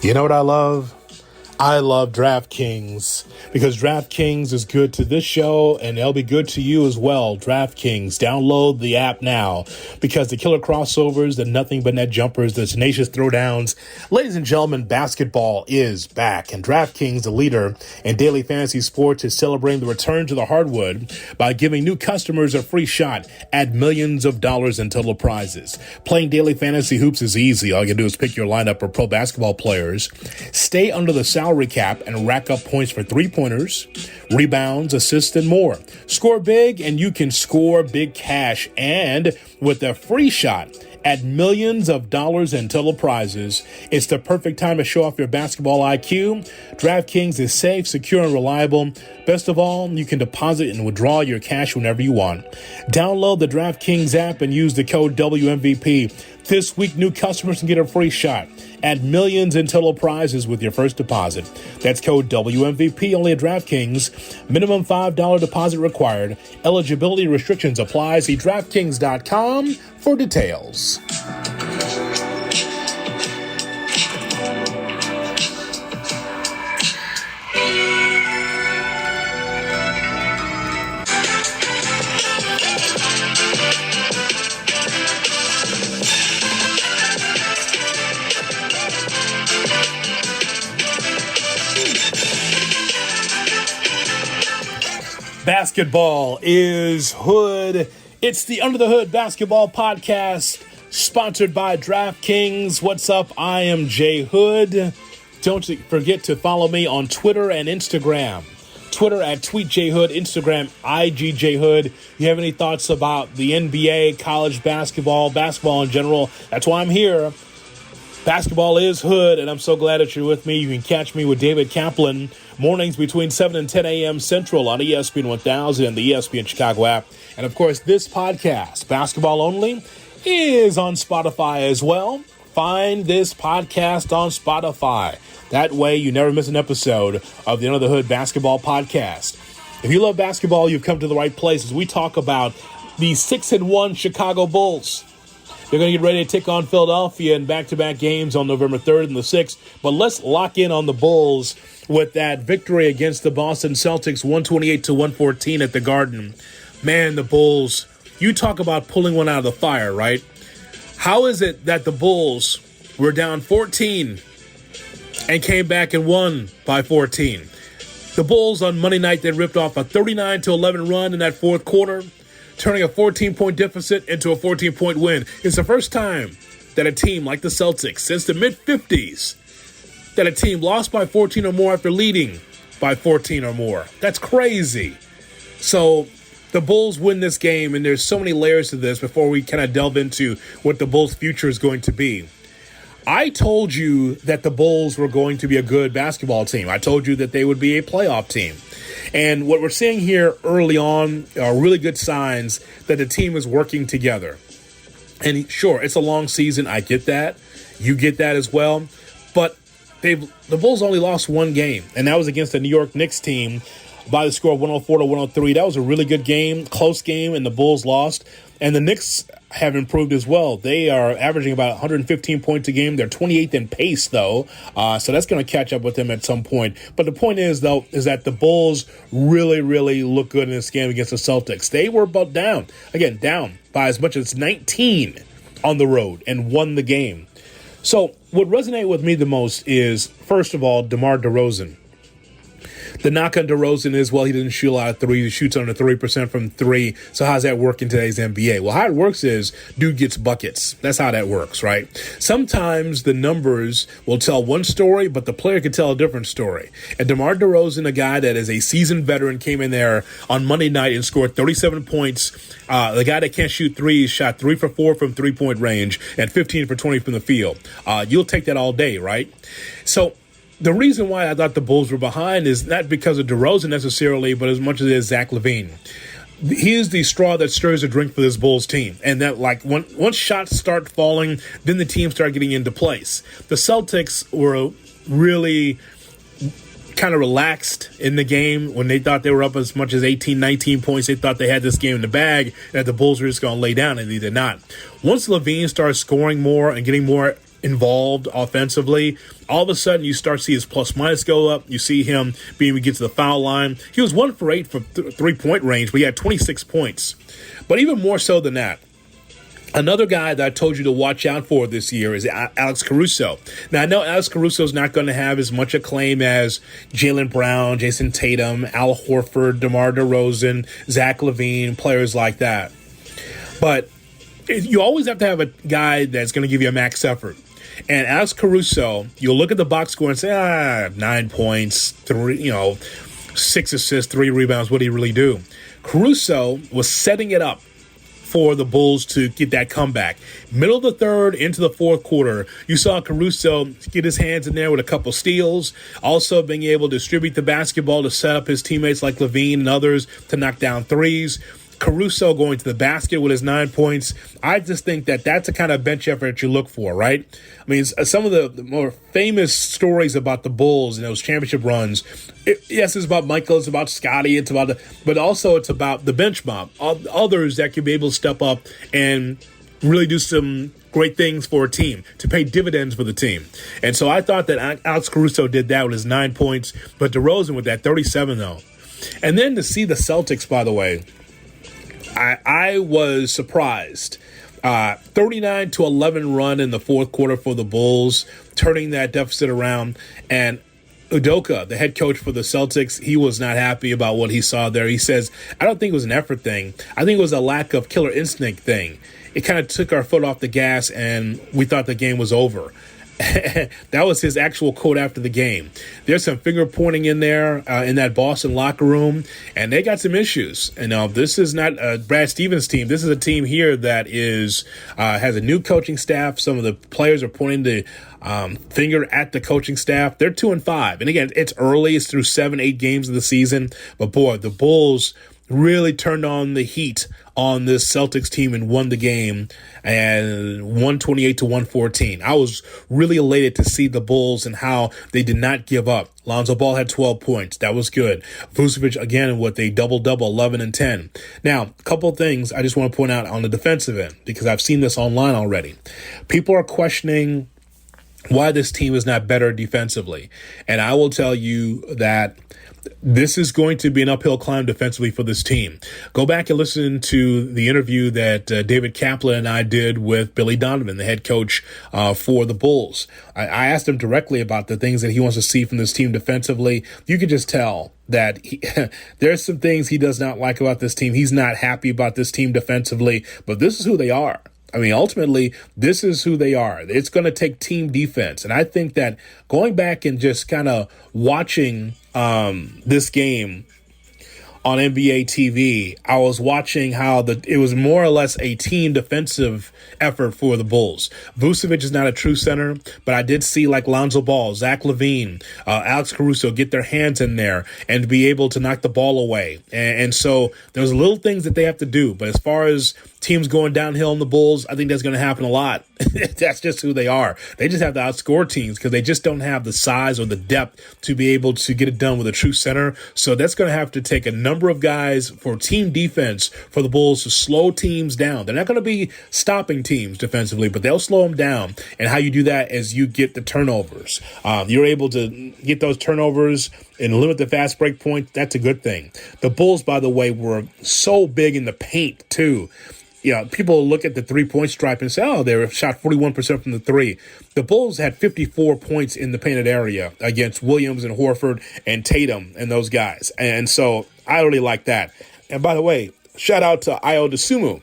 You know what I love? I love DraftKings because DraftKings is good to this show and they'll be good to you as well. DraftKings, download the app now because the killer crossovers, the nothing but net jumpers, the tenacious throwdowns. Ladies and gentlemen, basketball is back, and DraftKings, the leader in daily fantasy sports, is celebrating the return to the hardwood by giving new customers a free shot at millions of dollars in total prizes. Playing daily fantasy hoops is easy. All you do is pick your lineup of pro basketball players, stay under the salary cap, and rack up points for three-pointers, rebounds, assists, and more. Score big, and you can score big cash. And with a free shot at millions of dollars in total prizes, it's the perfect time to show off your basketball IQ. DraftKings is safe, secure, and reliable. Best of all, you can deposit and withdraw your cash whenever you want. Download the DraftKings app and use the code WMVP. This week, new customers can get a free shot at millions in total prizes with your first deposit. That's code WMVP only at DraftKings. Minimum $5 deposit required. Eligibility restrictions apply. See DraftKings.com for details. Basketball is Hood. It's the Under the Hood Basketball Podcast, sponsored by DraftKings. What's up? I am Jay Hood. Don't forget to follow me on Twitter and Instagram. Twitter at TweetJHood, Instagram IGJHood. You have any thoughts about the NBA, college basketball in general? That's why I'm here. Basketball is Hood, and I'm so glad that you're with me. You can catch me with David Kaplan mornings between 7 and 10 a.m. Central on ESPN 1000 and the ESPN Chicago app. And, of course, this podcast, Basketball Only, is on Spotify as well. Find this podcast on Spotify. That way you never miss an episode of the Under the Hood Basketball Podcast. If you love basketball, you've come to the right place as we talk about the 6-1 Chicago Bulls. They're going to get ready to take on Philadelphia in back-to-back games on November 3rd and the 6th. But let's lock in on the Bulls with that victory against the Boston Celtics, 128-114 at the Garden. Man, the Bulls, you talk about pulling one out of the fire, right? How is it that the Bulls were down 14 and came back and won by 14? The Bulls on Monday night, they ripped off a 39-11 run in that fourth quarter, turning a 14-point deficit into a 14-point win. It's the first time that a team like the Celtics, since the mid-50s, that a team lost by 14 or more after leading by 14 or more. That's crazy. So the Bulls win this game, and there's so many layers to this before we kind of delve into what the Bulls' future is going to be. I told you that the Bulls were going to be a good basketball team. I told you that they would be a playoff team. And what we're seeing here early on are really good signs that the team is working together. And sure, it's a long season. I get that. You get that as well. But the Bulls only lost one game, and that was against the New York Knicks team by the score of 104-103. That was a really good game, close game, and the Bulls lost. And the Knicks have improved as well. They are averaging about 115 points a game. They're 28th in pace, though, so that's going to catch up with them at some point. But the point is, though, is that the Bulls really, really look good in this game against the Celtics. They were about down by as much as 19 on the road and won the game. So what resonated with me the most is, first of all, DeMar DeRozan. The knock on DeRozan is, well, he didn't shoot a lot of threes. He shoots under 3% from three. So how's that work in today's NBA? Well, how it works is dude gets buckets. That's how that works, right? Sometimes the numbers will tell one story, but the player can tell a different story. And DeMar DeRozan, a guy that is a seasoned veteran, came in there on Monday night and scored 37 points. The guy that can't shoot threes shot 3 for 4 from three-point range and 15 for 20 from the field. You'll take that all day, right? So the reason why I thought the Bulls were behind is not because of DeRozan necessarily, but as much as it is Zach LaVine. He is the straw that stirs the drink for this Bulls team. And that, like, once shots start falling, then the team start getting into place. The Celtics were really kind of relaxed in the game when they thought they were up as much as 18, 19 points. They thought they had this game in the bag, and that the Bulls were just going to lay down, and they did not. Once LaVine started scoring more and getting more involved offensively. All of a sudden, you start to see his plus minus go up. You see him being able to get to the foul line. He was 1 for 8 from 3-point range, but he had 26 points. But even more so than that, another guy that I told you to watch out for this year is Alex Caruso. Now, I know Alex Caruso is not going to have as much acclaim as Jaylen Brown, Jason Tatum, Al Horford, DeMar DeRozan, Zach LaVine, players like that. But you always have to have a guy that's going to give you a max effort. And Alex Caruso, you'll look at the box score and say, 9 points, 6 assists, 3 rebounds. What did he really do? Caruso was setting it up for the Bulls to get that comeback. Middle of the third into the fourth quarter, you saw Caruso get his hands in there with a couple steals, also being able to distribute the basketball to set up his teammates like LaVine and others to knock down threes. Caruso going to the basket with his 9 points. I just think that that's the kind of bench effort that you look for, right? I mean, some of the more famous stories about the Bulls and those championship runs, yes, it's about Michael, it's about Scottie, but also it's about the bench mob, others that can be able to step up and really do some great things for a team, to pay dividends for the team. And so I thought that Alex Caruso did that with his 9 points, but DeRozan with that 37, though. And then to see the Celtics, by the way, I was surprised. 39-11 run in the fourth quarter for the Bulls, turning that deficit around. And Udoka, the head coach for the Celtics, he was not happy about what he saw there. He says, I don't think it was an effort thing. I think it was a lack of killer instinct thing. It kind of took our foot off the gas, and we thought the game was over. That was his actual quote after the game. There's some finger pointing in there in that Boston locker room, and they got some issues. And this is not Brad Stevens' team. This is a team here that has a new coaching staff. Some of the players are pointing the finger at the coaching staff. They're 2-5, and again, it's early. It's through 7-8 games of the season. But boy, the Bulls really turned on the heat on this Celtics team and won the game, and 128-114. I was really elated to see the Bulls and how they did not give up. Lonzo Ball had 12 points. That was good. Vucevic, again, with a double-double, 11 and 10. Now, a couple of things I just want to point out on the defensive end, because I've seen this online already. People are questioning why this team is not better defensively. And I will tell you that this is going to be an uphill climb defensively for this team. Go back and listen to the interview that David Kaplan and I did with Billy Donovan, the head coach for the Bulls. I asked him directly about the things that he wants to see from this team defensively. You could just tell that there's some things he does not like about this team. He's not happy about this team defensively, but this is who they are. I mean, ultimately, this is who they are. It's going to take team defense. And I think that going back and just kind of watching this game on NBA TV, I was watching how it was more or less a team defensive effort for the Bulls. Vucevic is not a true center, but I did see like Lonzo Ball, Zach LaVine, Alex Caruso get their hands in there and be able to knock the ball away. And so there's little things that they have to do. But as far as teams going downhill on the Bulls, I think that's going to happen a lot. That's just who they are. They just have to outscore teams because they just don't have the size or the depth to be able to get it done with a true center. So that's going to have to take a number of guys for team defense for the Bulls to slow teams down. They're not going to be stopping teams defensively, but they'll slow them down. And how you do that is you get the turnovers. You're able to get those turnovers and limit the fast break point. That's a good thing. The Bulls, by the way, were so big in the paint too. People look at the 3-point stripe and say, oh, they were shot 41% from the three. The Bulls had 54 points in the painted area against Williams and Horford and Tatum and those guys. And so I really like that. And by the way, shout out to Ayo Dosunmu.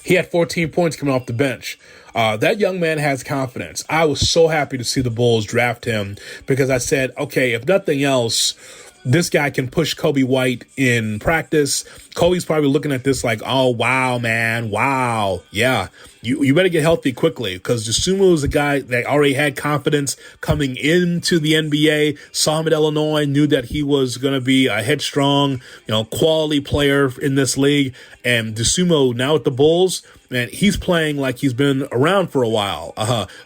He had 14 points coming off the bench. That young man has confidence. I was so happy to see the Bulls draft him because I said, okay, if nothing else, this guy can push Kobe White in practice. Kobe's probably looking at this like, oh, wow, man. Wow. Yeah. You better get healthy quickly because Dosunmu is a guy that already had confidence coming into the NBA, saw him at Illinois, knew that he was going to be a headstrong, quality player in this league. And Dosunmu now at the Bulls, man, he's playing like he's been around for a while.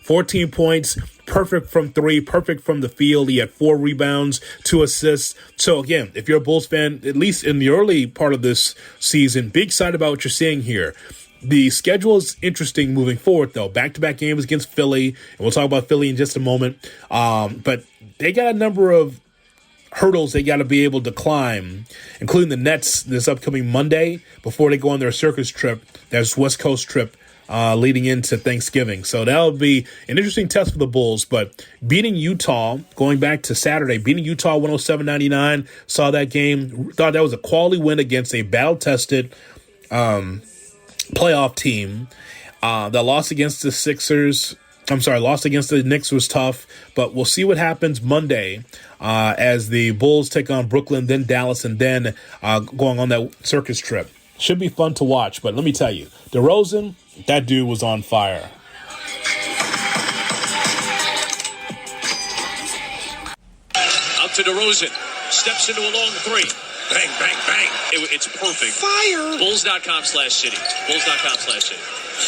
14 points, perfect from three, perfect from the field. He had 4 rebounds, 2 assists. So again, if you're a Bulls fan, at least in the early part of this season, be excited about what you're seeing here. The schedule is interesting moving forward, though. Back-to-back games against Philly, and we'll talk about Philly in just a moment. But they got a number of hurdles they got to be able to climb, including the Nets this upcoming Monday before they go on their circus trip, their West Coast trip, leading into Thanksgiving. So that'll be an interesting test for the Bulls. But beating Utah, going back to Saturday, beating Utah 107-99, saw that game, thought that was a quality win against a battle-tested playoff team. That lost against the Knicks was tough, but we'll see what happens Monday as the Bulls take on Brooklyn, then Dallas, and then going on that circus trip. Should be fun to watch, but let me tell you, DeRozan, that dude was on fire. Out to DeRozan, steps into a long three. Bang, bang, bang. It's perfect. Fire. Bulls.com/city. Bulls.com/city.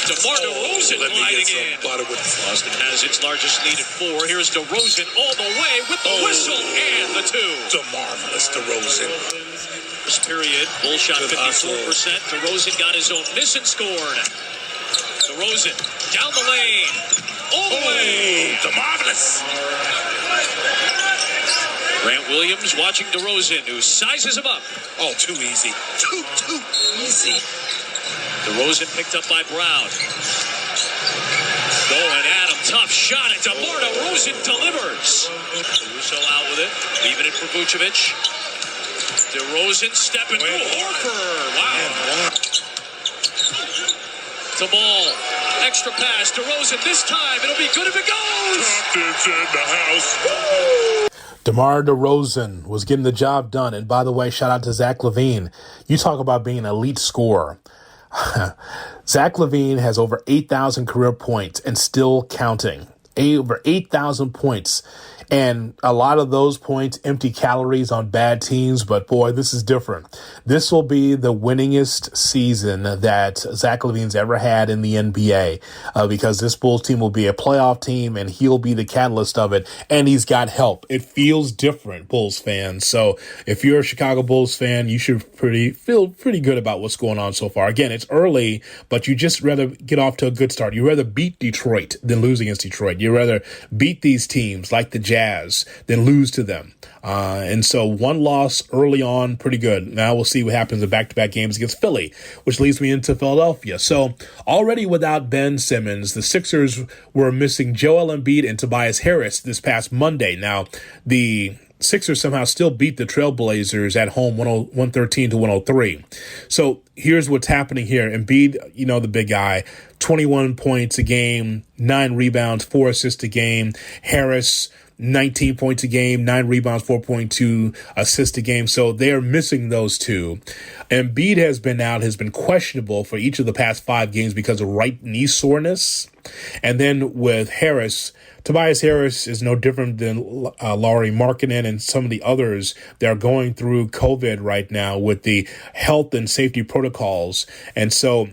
DeMar DeRozan gliding in. Boston has its largest lead at 4. Here's DeRozan all the way with the whistle and the 2. DeMarvelous DeRozan. First period, Bulls shot 54%. DeRozan got his own miss and scored. DeRozan down the lane. All the way. DeMarvelous. Grant Williams watching DeRozan, who sizes him up. Oh, too easy. Too easy. DeRozan picked up by Brown. Going at him, tough shot, and DeMar DeRozan delivers. Caruso out with it, leaving it for Vucevic. DeRozan stepping through Horford. Wow. To Ball. Extra pass. DeRozan this time. It'll be good if it goes. Compton's in the house. DeMar DeRozan was getting the job done. And by the way, shout out to Zach LaVine. You talk about being an elite scorer. Zach LaVine has over 8,000 career points and still counting. Over 8,000 points. And a lot of those points, empty calories on bad teams. But boy, this is different. This will be the winningest season that Zach LaVine's ever had in the NBA because this Bulls team will be a playoff team and he'll be the catalyst of it. And he's got help. It feels different, Bulls fans. So if you're a Chicago Bulls fan, you should feel pretty good about what's going on so far. Again, it's early, but you just rather get off to a good start. You rather beat Detroit than lose against Detroit. You rather beat these teams like the Jazz than lose to them. And so one loss early on, pretty good. Now we'll see what happens in back-to-back games against Philly, which leads me into Philadelphia. So already without Ben Simmons, the Sixers were missing Joel Embiid and Tobias Harris this past Monday. Now, the Sixers somehow still beat the Trailblazers at home 113-103. So here's what's happening here. Embiid, you know, the big guy, 21 points a game, 9 rebounds, 4 assists a game. Harris, 19 points a game, 9 rebounds, 4.2 assists a game. So they're missing those two. Embiid has been questionable for each of the past 5 games because of right knee soreness. And then with Harris, Tobias Harris is no different than Lauri Markkanen and some of the others that are going through COVID right now with the health and safety protocols. And so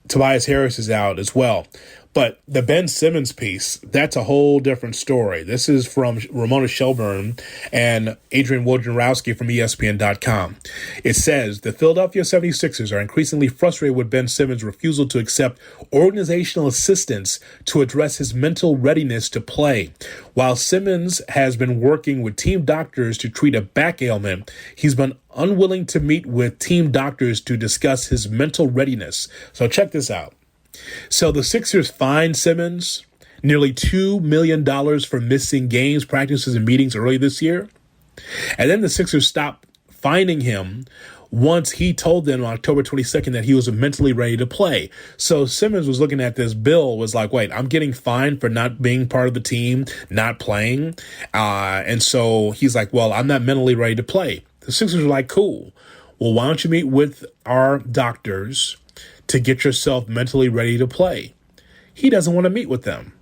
Tobias Harris is out as well. But the Ben Simmons piece, that's a whole different story. This is from Ramona Shelburne and Adrian Wojnarowski from ESPN.com. It says, the Philadelphia 76ers are increasingly frustrated with Ben Simmons' refusal to accept organizational assistance to address his mental readiness to play. While Simmons has been working with team doctors to treat a back ailment, he's been unwilling to meet with team doctors to discuss his mental readiness. So check this out. So the Sixers fined Simmons nearly $2 million for missing games, practices, and meetings early this year. And then the Sixers stopped fining him once he told them on October 22nd that he was mentally ready to play. So Simmons was looking at this bill, was like, wait, I'm getting fined for not being part of the team, not playing. And so he's like, well, I'm not mentally ready to play. The Sixers were like, cool. Well, why don't you meet with our doctors to get yourself mentally ready to play? He doesn't want to meet with them.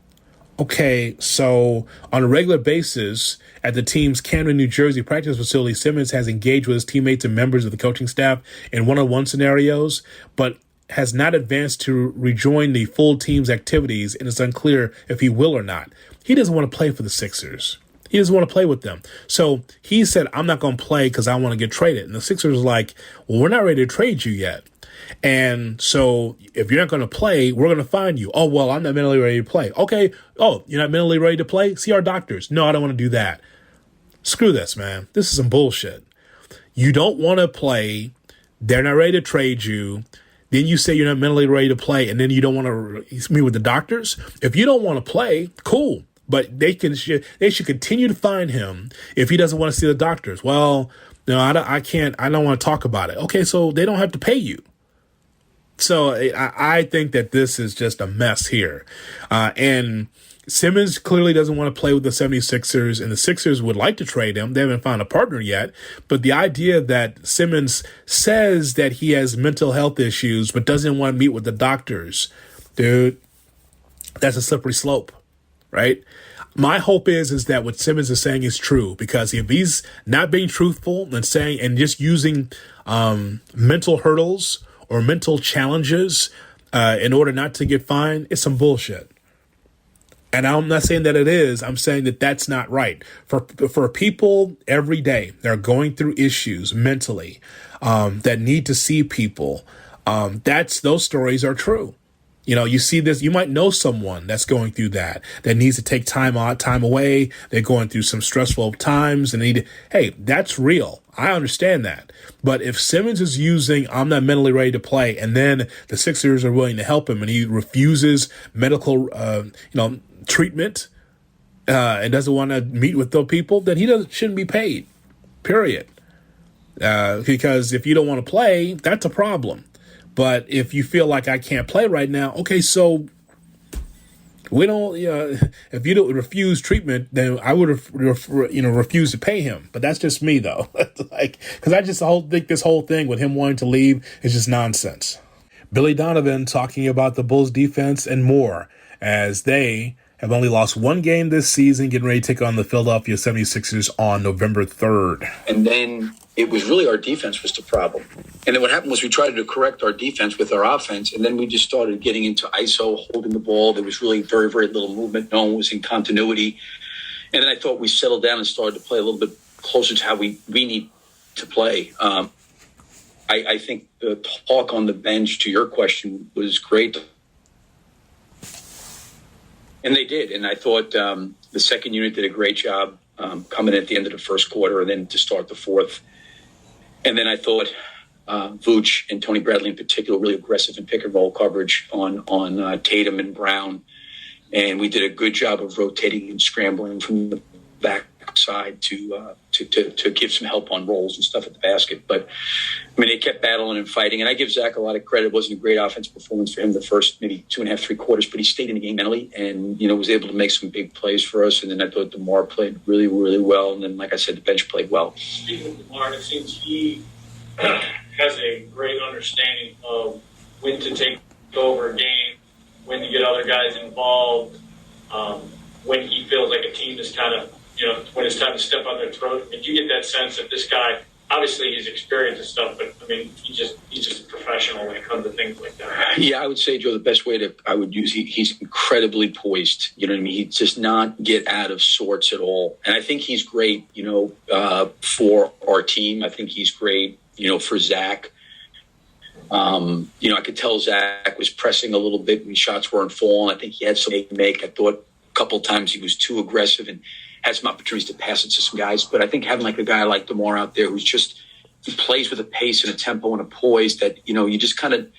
Okay, so on a regular basis at the team's Camden, New Jersey practice facility, Simmons has engaged with his teammates and members of the coaching staff in one-on-one scenarios, but has not advanced to rejoin the full team's activities, and it's unclear if he will or not. He doesn't want to play for the Sixers. He doesn't want to play with them. So he said, I'm not going to play because I want to get traded. And the Sixers are like, well, we're not ready to trade you yet. And so if you're not going to play, we're going to fine you. Oh, well, I'm not mentally ready to play. Okay. Oh, you're not mentally ready to play? See our doctors. No, I don't want to do that. Screw this, man. This is some bullshit. You don't want to play. They're not ready to trade you. Then you say you're not mentally ready to play, and then you don't want to meet with the doctors. If you don't want to play, cool. But they should continue to fine him if he doesn't want to see the doctors. Well, no, I can't. I don't want to talk about it. Okay, so they don't have to pay you. So I think that this is just a mess here. And Simmons clearly doesn't want to play with the 76ers, and the Sixers would like to trade him. They haven't found a partner yet. But the idea that Simmons says that he has mental health issues but doesn't want to meet with the doctors, dude, that's a slippery slope, right? My hope is that what Simmons is saying is true, because if he's not being truthful and saying and just using mental hurdles or mental challenges in order not to get fined, it's some bullshit. And I'm not saying that it is. I'm saying that that's not right. For people every day, they're going through issues mentally that need to see people. Those stories are true. You know, you see this, you might know someone that's going through that needs to take time away. They're going through some stressful times and hey, that's real. I understand that. But if Simmons is using, I'm not mentally ready to play, and then the Sixers are willing to help him and he refuses medical, treatment, and doesn't want to meet with those people, then shouldn't be paid, period. Because if you don't want to play, that's a problem. But if you feel like I can't play right now, okay, so we don't. If you don't refuse treatment, then I would refuse to pay him. But that's just me, though. Because I just think this whole thing with him wanting to leave is just nonsense. Billy Donovan talking about the Bulls defense and more, as they have only lost one game this season, getting ready to take on the Philadelphia 76ers on November 3rd. And then it was really our defense was the problem. And then what happened was we tried to correct our defense with our offense, and then we just started getting into ISO, holding the ball. There was really very, very little movement. No one was in continuity. And then I thought we settled down and started to play a little bit closer to how we need to play. I think the talk on the bench, to your question, was great. And they did. And I thought the second unit did a great job coming at the end of the first quarter and then to start the fourth. And then I thought Vooch and Tony Bradley in particular, really aggressive in pick and roll coverage on Tatum and Brown. And we did a good job of rotating and scrambling from the back side to give some help on rolls and stuff at the basket. But I mean, they kept battling and fighting, and I give Zach a lot of credit. It wasn't a great offensive performance for him the first maybe 2.5, 3 quarters, but he stayed in the game mentally and, was able to make some big plays for us. And then I thought DeMar played really, really well. And then, like I said, the bench played well. Speaking of DeMar, it seems he has a great understanding of when to take over a game, when to get other guys involved, when he feels like a team is kind of, when it's time to step on their throat. And you get that sense that this guy, obviously he's experienced and stuff, but I mean, he's just a professional when it comes to things like that. Yeah, I would say, Joe, the best way I would use, he's incredibly poised. You know what I mean? He does not get out of sorts at all. And I think he's great, for our team. I think he's great, for Zach. I could tell Zach was pressing a little bit when shots weren't falling. I think he had some make. I thought a couple of times he was too aggressive and had some opportunities to pass it to some guys. But I think having like a guy like DeMar out there he plays with a pace and a tempo and a poise that, you just kind of,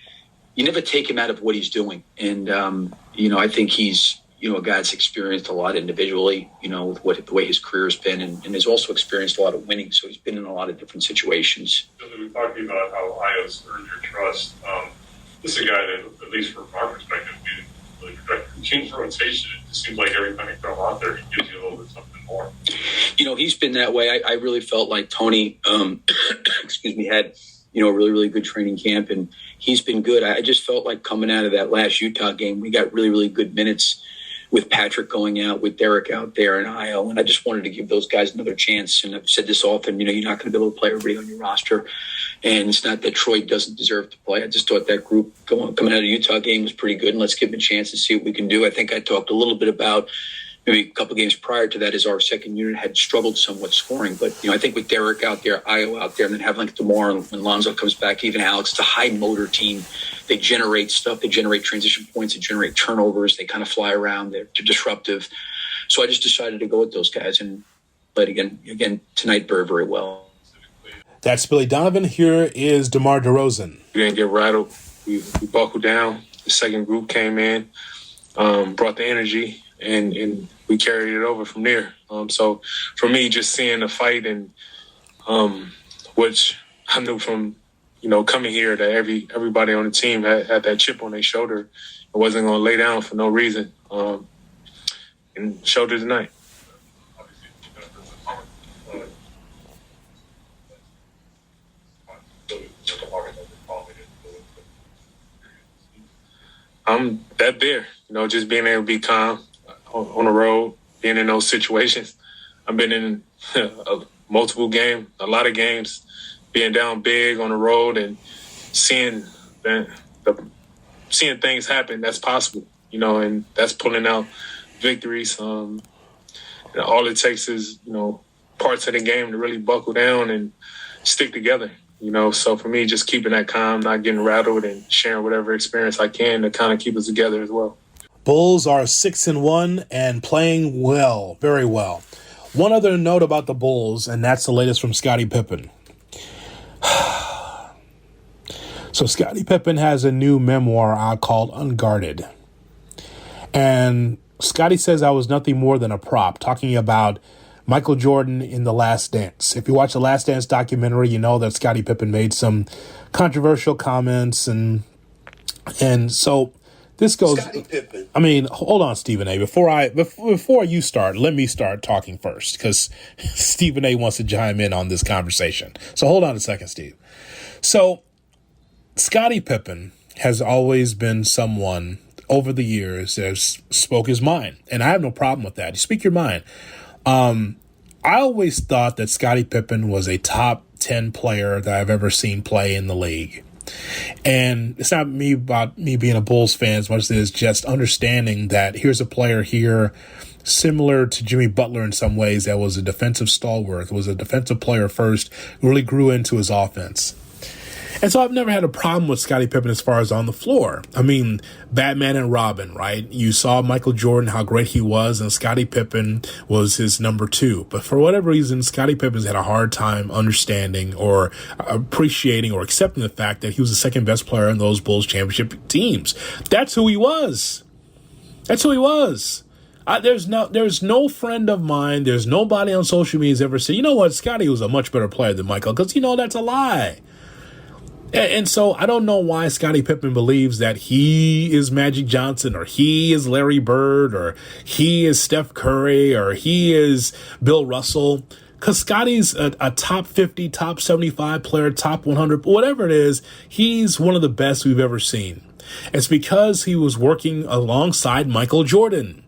you never take him out of what he's doing. And, I think he's, a guy that's experienced a lot individually, with the way his career has been and has also experienced a lot of winning. So he's been in a lot of different situations. We talked about how Io's earned your trust. This is a guy that, at least from our perspective, we didn't really project the change rotation. It just seems like every time he throws out there, he gives you a little bit something more. He's been that way. I really felt like Tony, had, a really, really good training camp, and he's been good. I just felt like coming out of that last Utah game, we got really, really good minutes with Patrick going out, with Derek out there and Io. And I just wanted to give those guys another chance. And I've said this often, you're not going to be able to play everybody on your roster. And it's not that Troy doesn't deserve to play. I just thought that group coming out of the Utah game was pretty good. And let's give them a chance and see what we can do. I think I talked a little bit about maybe a couple games prior to that, is our second unit had struggled somewhat scoring. But, I think with Derek out there, Io out there, and then having like DeMar when Lonzo comes back, even Alex, it's a high motor team. They generate stuff. They generate transition points. They generate turnovers. They kind of fly around. They're disruptive. So I just decided to go with those guys and played again tonight very, very well. That's Billy Donovan. Here is DeMar DeRozan. We didn't get rattled. We buckled down. The second group came in, brought the energy, and we carried it over from there. So for me, just seeing the fight and which I knew from, coming here that everybody on the team had that chip on their shoulder. I wasn't going to lay down for no reason. And showed it tonight. I'm that there, just being able to be calm on the road, being in those situations. I've been in multiple games, a lot of games, being down big on the road and seeing things happen that's possible, and that's pulling out victories. All it takes is, parts of the game to really buckle down and stick together. So for me, just keeping that calm, not getting rattled, and sharing whatever experience I can to kind of keep us together as well. Bulls are 6-1 and playing well, very well. One other note about the Bulls, and that's the latest from Scottie Pippen. So Scottie Pippen has a new memoir out called Unguarded. And Scottie says I was nothing more than a prop, talking about Michael Jordan in The Last Dance. If you watch The Last Dance documentary, you know that Scottie Pippen made some controversial comments, and so this goes. I mean, hold on, Stephen A. Before you start, let me start talking first, because Stephen A. wants to chime in on this conversation. So hold on a second, Steve. So Scottie Pippen has always been someone over the years that has spoke his mind, and I have no problem with that. You speak your mind. I always thought that Scottie Pippen was a top 10 player that I've ever seen play in the league. And it's not about me being a Bulls fan as much as it is just understanding that here's a player here similar to Jimmy Butler in some ways that was a defensive stalwart, was a defensive player first, really grew into his offense. And so I've never had a problem with Scottie Pippen as far as on the floor. I mean, Batman and Robin, right? You saw Michael Jordan, how great he was, and Scottie Pippen was his number two. But for whatever reason, Scottie Pippen's had a hard time understanding or appreciating or accepting the fact that he was the second best player in those Bulls championship teams. That's who he was. That's who he was. There's no friend of mine, there's nobody on social media who's ever said, you know what, Scottie was a much better player than Michael, because, that's a lie. And so I don't know why Scottie Pippen believes that he is Magic Johnson, or he is Larry Bird, or he is Steph Curry, or he is Bill Russell. Because Scottie's a top 50, top 75 player, top 100, whatever it is, he's one of the best we've ever seen. It's because he was working alongside Michael Jordan.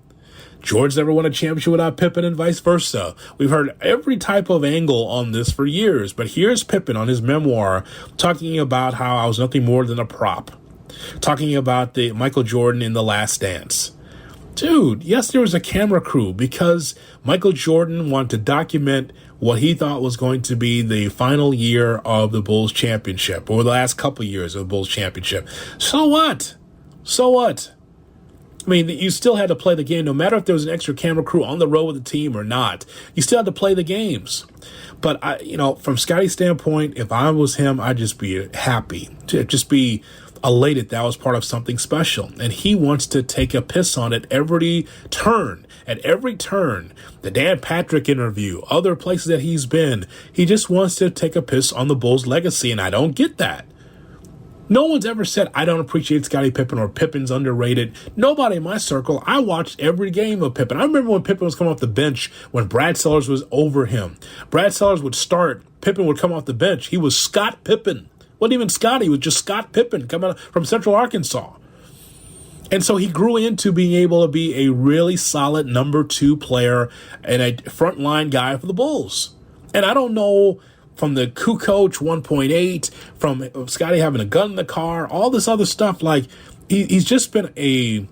George never won a championship without Pippen, and vice versa. We've heard every type of angle on this for years, but here's Pippen on his memoir talking about how I was nothing more than a prop, talking about the Michael Jordan in The Last Dance. Dude, yes, there was a camera crew because Michael Jordan wanted to document what he thought was going to be the final year of the Bulls championship, or the last couple years of the Bulls championship. So what? So what? I mean, you still had to play the game, no matter if there was an extra camera crew on the road with the team or not. You still had to play the games. But, from Scottie's standpoint, if I was him, I'd just be happy, to just be elated that was part of something special. And he wants to take a piss on it every turn. At every turn, the Dan Patrick interview, other places that he's been, he just wants to take a piss on the Bulls' legacy, and I don't get that. No one's ever said, I don't appreciate Scottie Pippen or Pippen's underrated. Nobody in my circle. I watched every game of Pippen. I remember when Pippen was coming off the bench when Brad Sellers was over him. Brad Sellers would start. Pippen would come off the bench. He was Scott Pippen. Wasn't even Scottie. He was just Scott Pippen coming out from Central Arkansas. And so he grew into being able to be a really solid number two player and a frontline guy for the Bulls. And I don't know, from the coup coach 1.8, from Scottie having a gun in the car, all this other stuff, like he's just been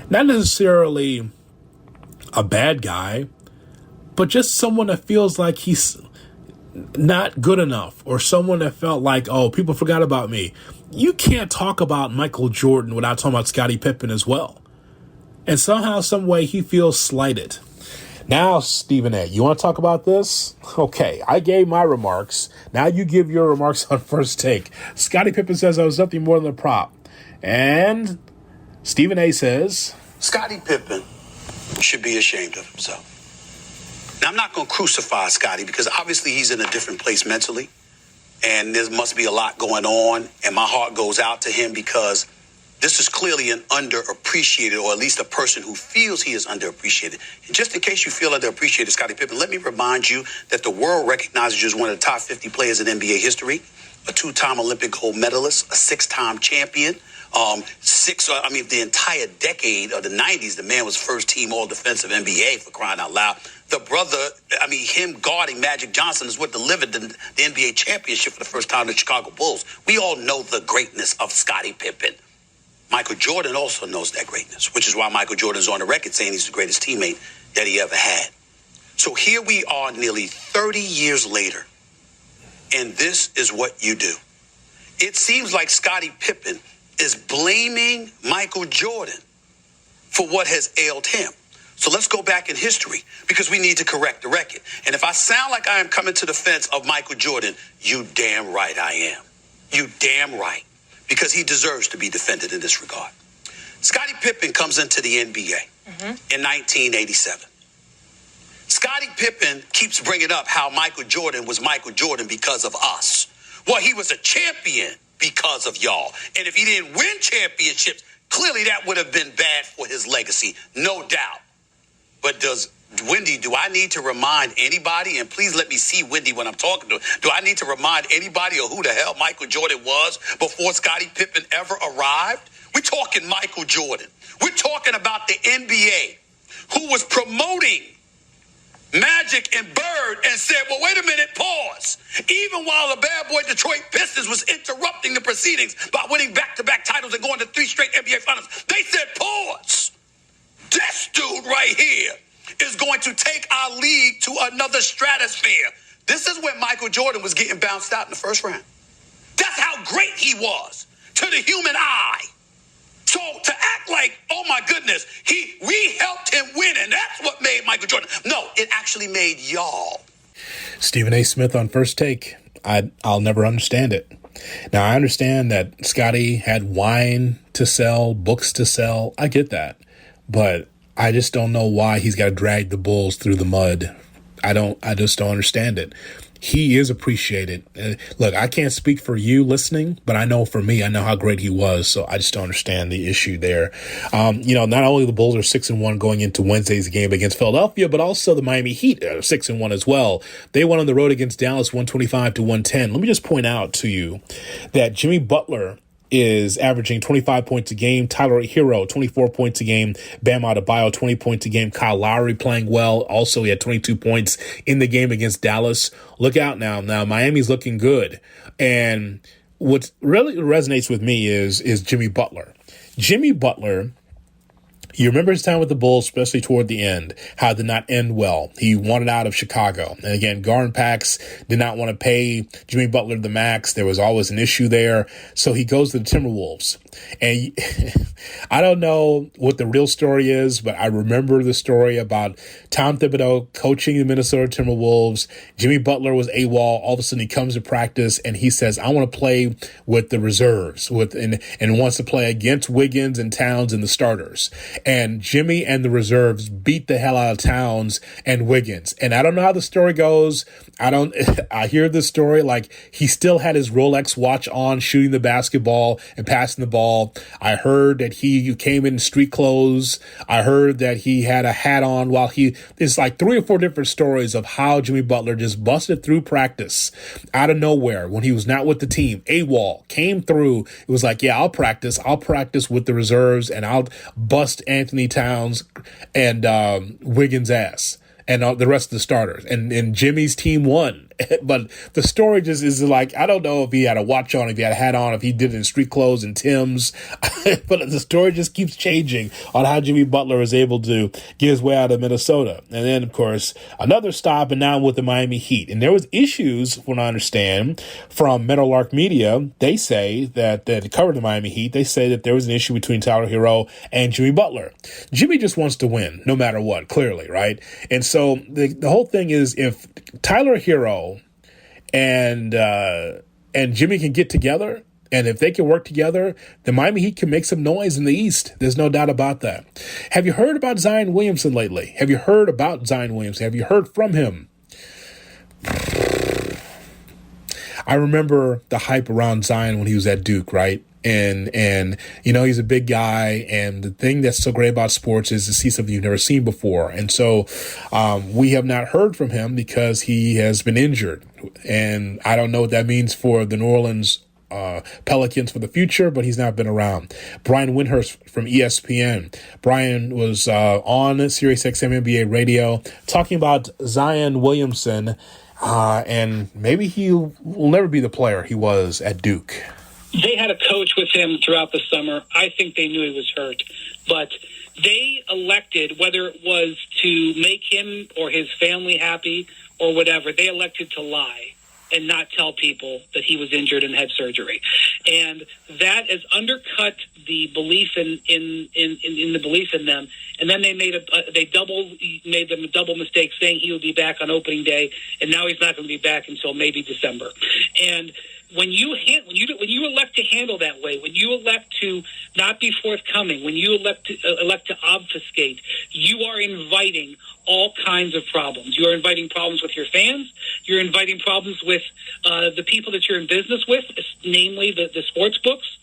not necessarily a bad guy, but just someone that feels like he's not good enough, or someone that felt like, oh, people forgot about me. You can't talk about Michael Jordan without talking about Scottie Pippen as well. And somehow, some way, he feels slighted. Now, Stephen A., you want to talk about this? Okay, I gave my remarks. Now you give your remarks on First Take. Scottie Pippen says I was nothing more than a prop. And Stephen A. says, Scottie Pippen should be ashamed of himself. Now, I'm not going to crucify Scottie because obviously he's in a different place mentally. And there must be a lot going on. And my heart goes out to him because this is clearly an underappreciated, or at least a person who feels he is underappreciated. And just in case you feel underappreciated, Scottie Pippen, let me remind you that the world recognizes you as one of the top 50 players in NBA history, a two-time Olympic gold medalist, a six-time champion. The entire decade of the 90s, the man was first-team all-defensive NBA, for crying out loud. The brother, him guarding Magic Johnson is what delivered the NBA championship for the first time to the Chicago Bulls. We all know the greatness of Scottie Pippen. Michael Jordan also knows that greatness, which is why Michael Jordan is on the record saying he's the greatest teammate that he ever had. So here we are nearly 30 years later, and this is what you do. It seems like Scottie Pippen is blaming Michael Jordan for what has ailed him. So let's go back in history because we need to correct the record. And if I sound like I am coming to the fence of Michael Jordan, you damn right I am. You damn right. Because he deserves to be defended in this regard. Scottie Pippen comes into the NBA in 1987. Scottie Pippen keeps bringing up how Michael Jordan was Michael Jordan because of us. Well, he was a champion because of y'all. And if he didn't win championships, clearly that would have been bad for his legacy, no doubt. But Wendy, do I need to remind anybody, and please let me see Wendy when I'm talking to her, do I need to remind anybody of who the hell Michael Jordan was before Scottie Pippen ever arrived? We're talking Michael Jordan. We're talking about the NBA, who was promoting Magic and Bird and said, well, wait a minute, pause. Even while the bad boy Detroit Pistons was interrupting the proceedings by winning back-to-back titles and going to 3 straight NBA finals, they said, pause. This dude right here is going to take our league to another stratosphere. This is when Michael Jordan was getting bounced out in the first round. That's how great he was to the human eye. So to act like, oh my goodness, we helped him win, and that's what made Michael Jordan. No, it actually made y'all. Stephen A. Smith on First Take. I'll never understand it. Now, I understand that Scottie had wine to sell, books to sell. I get that. But I just don't know why he's got to drag the Bulls through the mud. I just don't understand it. He is appreciated. Look, I can't speak for you listening, but I know for me, I know how great he was. So I just don't understand the issue there. Not only the Bulls are 6-1 going into Wednesday's game against Philadelphia, but also the Miami Heat are 6-1 as well. They won on the road against Dallas 125-110. Let me just point out to you that Jimmy Butler is averaging 25 points a game. Tyler Hero, 24 points a game. Bam Adebayo, 20 points a game. Kyle Lowry playing well. Also, he had 22 points in the game against Dallas. Look out now. Now, Miami's looking good. And what really resonates with me is Jimmy Butler. Jimmy Butler, you remember his time with the Bulls, especially toward the end, how it did not end well. He wanted out of Chicago. And again, Garn Pax did not want to pay Jimmy Butler the max. There was always an issue there. So he goes to the Timberwolves. And I don't know what the real story is, but I remember the story about Tom Thibodeau coaching the Minnesota Timberwolves. Jimmy Butler was AWOL. All of a sudden he comes to practice and he says, I want to play with the reserves and wants to play against Wiggins and Towns and the starters. And Jimmy and the reserves beat the hell out of Towns and Wiggins. And I don't know how the story goes. I hear the story like he still had his Rolex watch on, shooting the basketball and passing the ball. I heard that he came in street clothes. I heard that he had a hat on while it's like 3 or 4 different stories of how Jimmy Butler just busted through practice out of nowhere when he was not with the team. AWOL came through. It was like, yeah, I'll practice with the reserves and I'll bust Anthony Towns and Wiggins' ass and the rest of the starters. And Jimmy's team won. But the story just is like, I don't know if he had a watch on, if he had a hat on, if he did it in street clothes and Tim's. But the story just keeps changing on how Jimmy Butler is able to get his way out of Minnesota. And then, of course, another stop, and now with the Miami Heat. And there was issues, from what I understand, from Meadowlark Media. They say that covered the Miami Heat. They say that there was an issue between Tyler Hero and Jimmy Butler. Jimmy just wants to win, no matter what, clearly, right? And so the whole thing is, if Tyler Hero and Jimmy can get together, and if they can work together, the Miami Heat can make some noise in the East. There's no doubt about that. Have you heard about Zion Williamson lately? Have you heard about Zion Williamson? Have you heard from him? I remember the hype around Zion when he was at Duke, right? And you know, he's a big guy, and the thing that's so great about sports is to see something you've never seen before. And so we have not heard from him because he has been injured. And I don't know what that means for the New Orleans Pelicans for the future, but he's not been around. Brian Windhorst from ESPN. Brian was on Sirius XM NBA radio talking about Zion Williamson, and maybe he will never be the player he was at Duke. They had a coach with him throughout the summer. I think they knew he was hurt, but they elected, whether it was to make him or his family happy or whatever, they elected to lie and not tell people that he was injured and had surgery. And that has undercut the belief in the belief in them. And then they made them a double mistake, saying he would be back on opening day, and now he's not going to be back until maybe December. And when you elect to handle that way, when you elect to not be forthcoming, when you elect to obfuscate, you are inviting all kinds of problems. You are inviting problems with your fans. You're inviting problems with the people that you're in business with, namely the sports books.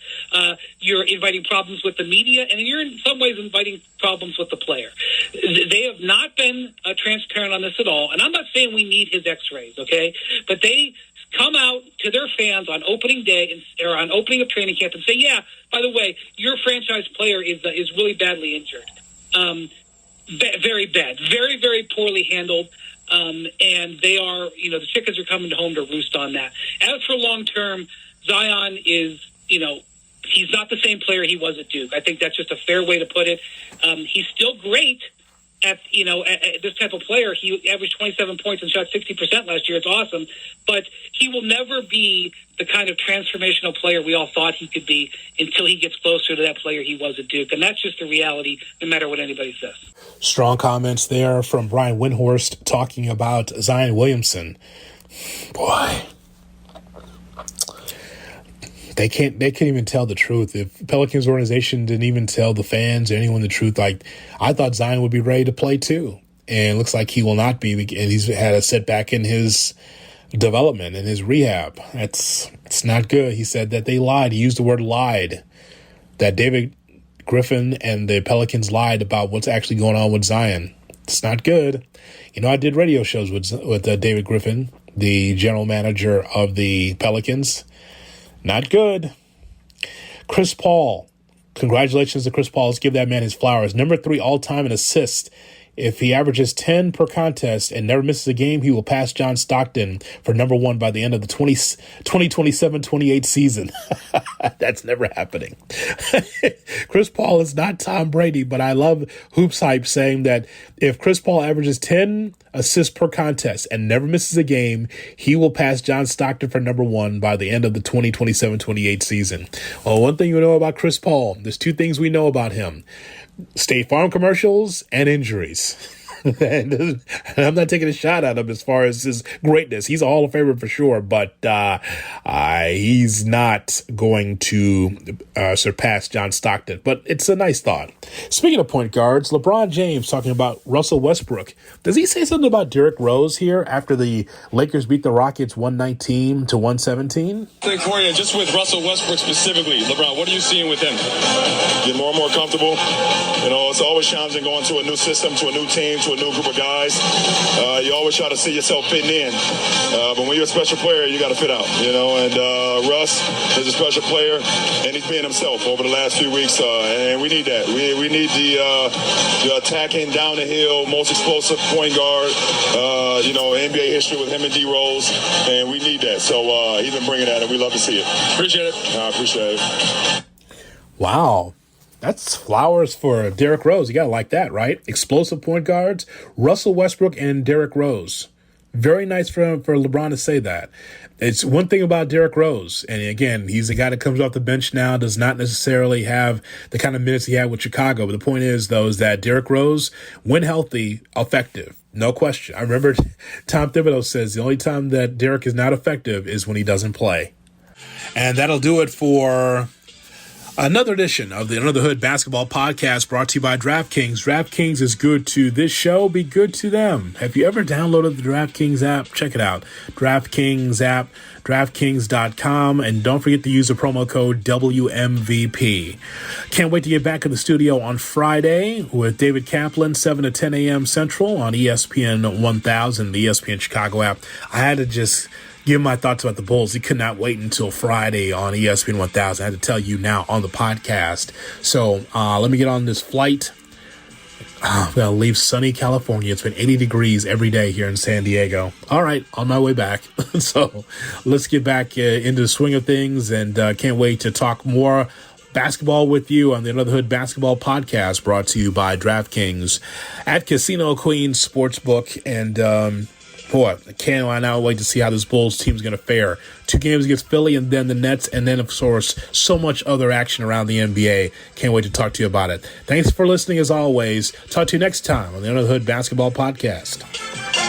You're inviting problems with the media, and you're in some ways inviting problems with the player. They have not been transparent on this at all, and I'm not saying we need his x-rays, okay? But they come out to their fans on opening day or on opening of training camp and say, yeah, by the way, your franchise player is really badly injured. Very bad, very, very poorly handled. And they are, the chickens are coming home to roost on that. As for long-term, Zion is, he's not the same player he was at Duke. I think that's just a fair way to put it. He's still great at this type of player. He averaged 27 points and shot 60% last year. It's awesome. But he will never be the kind of transformational player we all thought he could be until he gets closer to that player he was at Duke. And that's just the reality, no matter what anybody says. Strong comments there from Brian Windhorst talking about Zion Williamson. Boy, they can't even tell the truth. If Pelicans organization didn't even tell the fans or anyone the truth, like, I thought Zion would be ready to play too. And it looks like he will not be. And he's had a setback in his development and his rehab. It's not good. He said that they lied. He used the word lied. That David Griffin and the Pelicans lied about what's actually going on with Zion. It's not good. I did radio shows with David Griffin, the general manager of the Pelicans. Not good. Chris Paul. Congratulations to Chris Paul. Let's give that man his flowers. Number 3 all-time in assists. If he averages 10 per contest and never misses a game, he will pass John Stockton for number 1 by the end of the 2027-28 season. That's never happening. Chris Paul is not Tom Brady, but I love Hoops Hype saying that if Chris Paul averages 10 assists per contest and never misses a game, he will pass John Stockton for number 1 by the end of the 2027-28 season. Well, one thing you know about Chris Paul, there's 2 things we know about him: State Farm commercials and injuries. And I'm not taking a shot at him as far as his greatness. He's a Hall of Famer for sure, but he's not going to surpass John Stockton. But it's a nice thought. Speaking of point guards, LeBron James talking about Russell Westbrook. Does he say something about Derrick Rose here after the Lakers beat the Rockets 119-117? I think for you, just with Russell Westbrook specifically, LeBron, what are you seeing with him? Get more and more comfortable. It's always challenging going to a new system, to a new team, to to a new group of guys. You always try to see yourself fitting in. But when you're a special player, you got to fit out, and Russ is a special player, and he's being himself over the last few weeks, and we need that. We need the attacking down the hill, most explosive point guard, NBA history with him and D Rose, and we need that. So he's been bringing that, and we love to see it. Appreciate it. I appreciate it. Wow. That's flowers for Derrick Rose. You got to like that, right? Explosive point guards, Russell Westbrook and Derrick Rose. Very nice for LeBron to say that. It's one thing about Derrick Rose, and again, he's a guy that comes off the bench now, does not necessarily have the kind of minutes he had with Chicago. But the point is, though, is that Derrick Rose, when healthy, effective. No question. I remember Tom Thibodeau says the only time that Derrick is not effective is when he doesn't play. And that'll do it for another edition of the Under the Hood Basketball Podcast, brought to you by DraftKings. DraftKings is good to this show. Be good to them. Have you ever downloaded the DraftKings app? Check it out. DraftKings app, DraftKings.com. And don't forget to use the promo code WMVP. Can't wait to get back in the studio on Friday with David Kaplan, 7 to 10 a.m. Central on ESPN 1000, the ESPN Chicago app. I had to just give my thoughts about the Bulls. He could not wait until Friday on ESPN 1000. I had to tell you now on the podcast. So let me get on this flight. I'm going to leave sunny California. It's been 80 degrees every day here in San Diego. All right, on my way back. So let's get back into the swing of things, and can't wait to talk more basketball with you on the Under the Hood Basketball Podcast, brought to you by DraftKings at Casino Queen Sportsbook. And boy, I cannot wait to see how this Bulls team is going to fare. 2 games against Philly, and then the Nets, and then, of course, so much other action around the NBA. Can't wait to talk to you about it. Thanks for listening, as always. Talk to you next time on the Under the Hood Basketball Podcast.